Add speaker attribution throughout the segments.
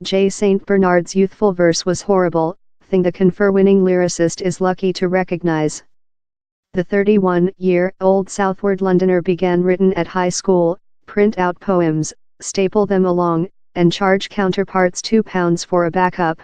Speaker 1: J. St. Bernard's youthful verse was horrible, thing the confer-winning lyricist is lucky to recognize. The 31-year-old Southward Londoner began written at high school, print out poems, staple them along, and charge counterparts £2 for a backup.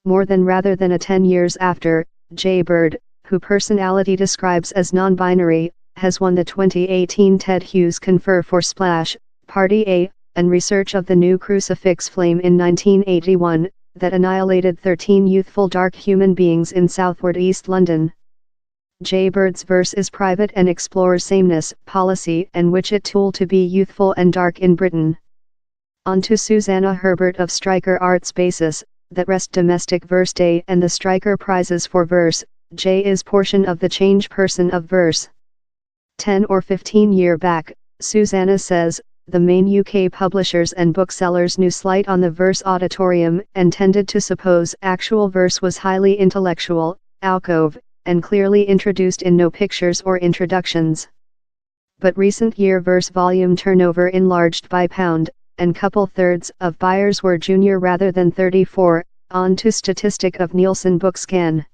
Speaker 1: More than rather than a 10 years after, J. Bird, who personality describes as non-binary, has won the 2018 Ted Hughes Confer for Splash, Party A, and research of the new crucifix flame in 1981, that annihilated 13 youthful dark human beings in southward East London. J. Bird's verse is private and explores sameness, policy and which it tool to be youthful and dark in Britain. On to Susanna Herbert of Stryker Arts Basis, that rest Domestic Verse Day and the Stryker Prizes for Verse. J is portion of the change person of verse. 10 or 15 year back, Susanna says, the main UK publishers and booksellers knew slight on the verse auditorium and tended to suppose actual verse was highly intellectual, alcove, and clearly introduced in no pictures or introductions. But recent year verse volume turnover enlarged by pound, and couple thirds of buyers were junior rather than 34, on to statistic of Nielsen Bookscan.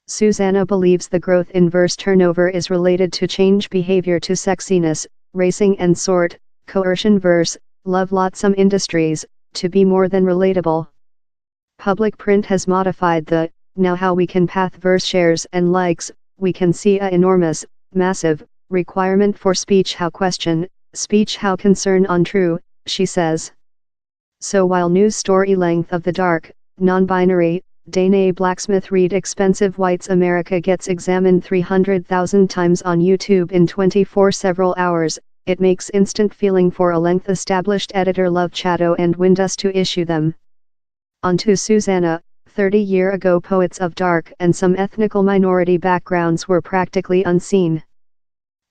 Speaker 1: Susanna believes the growth in verse turnover is related to change behavior to sexiness, racing and sort, coercion verse, love lot some industries, to be more than relatable. Public print has modified the, now how we can path verse shares and likes, we can see a enormous, massive, requirement for speech how question, speech how concern on true, she says. So while news story length of the dark, non-binary, Danae Blacksmith read Expensive Whites America gets examined 300,000 times on YouTube in 24 several hours, it makes instant feeling for a length established editor love Chatto and Windus to issue them. On to Susanna, 30 year ago poets of dark and some ethnical minority backgrounds were practically unseen.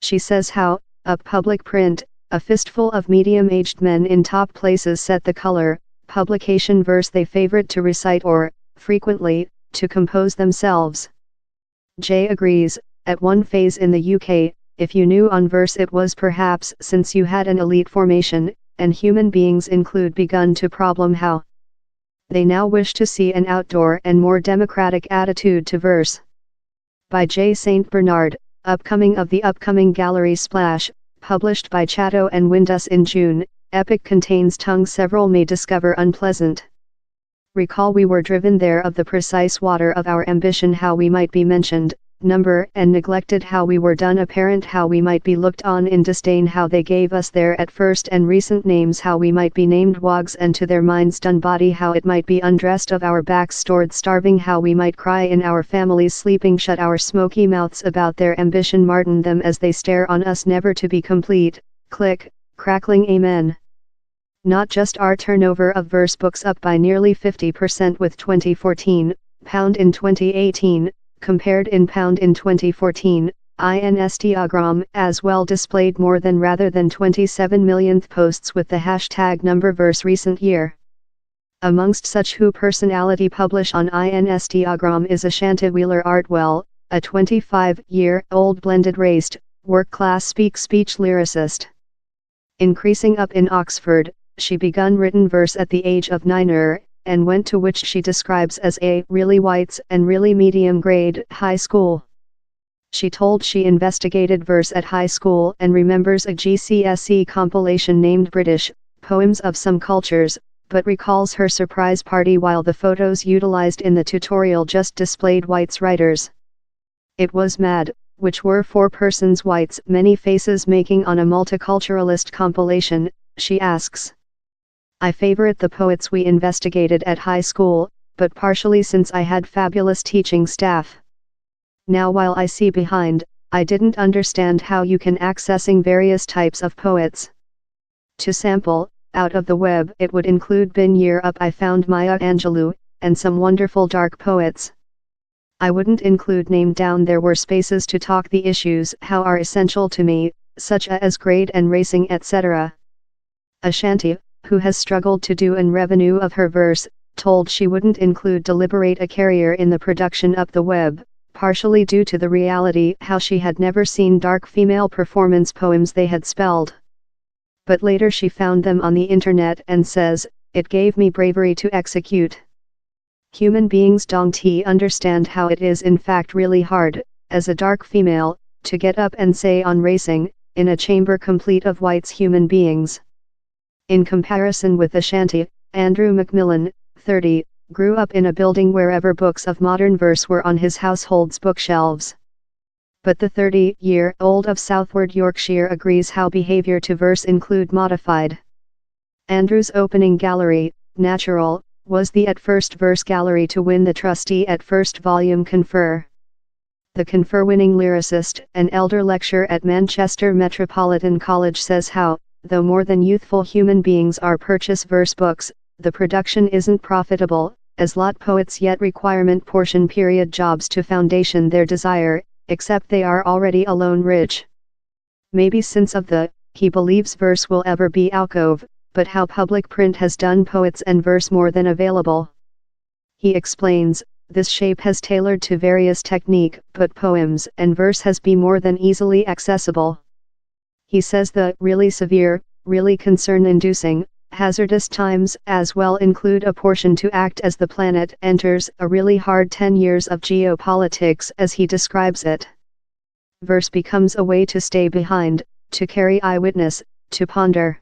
Speaker 1: She says how, up public print, a fistful of medium-aged men in top places set the color, publication verse they favored to recite or, frequently, to compose themselves. J agrees, at one phase in the UK, if you knew on verse it was perhaps since you had an elite formation, and human beings include begun to problem how they now wish to see an outdoor and more democratic attitude to verse. By J. St. Bernard, upcoming of the upcoming gallery Splash, published by Chatto and Windus in June, epic contains tongue several may discover unpleasant. Recall we were driven there of the precise water of our ambition how we might be mentioned, number and neglected how we were done apparent how we might be looked on in disdain how they gave us their at first and recent names how we might be named wogs and to their minds done body how it might be undressed of our backs stored starving how we might cry in our families sleeping shut our smoky mouths about their ambition martin them as they stare on us never to be complete, click, crackling amen. Not just our turnover of verse books up by nearly 50% with 2014, pound in 2018, compared in pound in 2014, Instagram as well displayed more than rather than 27 millionth posts with the hashtag number verse recent year. Amongst such who personality publish on Instagram is Ashanti Wheeler Artwell, a 25-year-old blended raced, work-class speech lyricist. Increasing up in Oxford, she begun written verse at the age of 9, and went to which she describes as a really whites and really medium grade high school. She told she investigated verse at high school and remembers a GCSE compilation named British Poems of Some Cultures, but recalls her surprise party while the photos utilized in the tutorial just displayed whites writers. It was mad, which were 4 persons whites many faces making on a multiculturalist compilation, she asks. I favorite the poets we investigated at high school, but partially since I had fabulous teaching staff. Now while I see behind, I didn't understand how you can accessing various types of poets. To sample, out of the web it would include Bin Year Up I found Maya Angelou, and some wonderful dark poets. I wouldn't include name down there were spaces to talk the issues how are essential to me, such as grade and racing etc. Ashanti, who has struggled to do an revenue of her verse, told she wouldn't include deliberate a carrier in the production of the web, partially due to the reality how she had never seen dark female performance poems they had spelled. But later she found them on the internet and says, it gave me bravery to execute. Human beings don't understand how it is in fact really hard, as a dark female, to get up and say on racing, in a chamber complete of whites human beings. In comparison with Ashanti, Andrew Macmillan, 30, grew up in a building wherever books of modern verse were on his household's bookshelves. But the 30-year-old of Southward Yorkshire agrees how behavior to verse include modified. Andrew's opening gallery, Natural, was the At First verse gallery to win the Trustee at First volume Confer. The Confer-winning lyricist, an elder lecturer at Manchester Metropolitan College, says how, though more than youthful human beings are purchase verse books, the production isn't profitable, as lot poets yet requirement portion period jobs to foundation their desire, except they are already alone rich. Maybe since of the, he believes verse will ever be alcove, but how public print has done poets and verse more than available. He explains, this shape has tailored to various technique, but poems and verse has be more than easily accessible. He says the really severe, really concern-inducing, hazardous times as well include a portion to act as the planet enters a really hard 10 years of geopolitics as he describes it. Verse becomes a way to stay behind, to carry eyewitness, to ponder.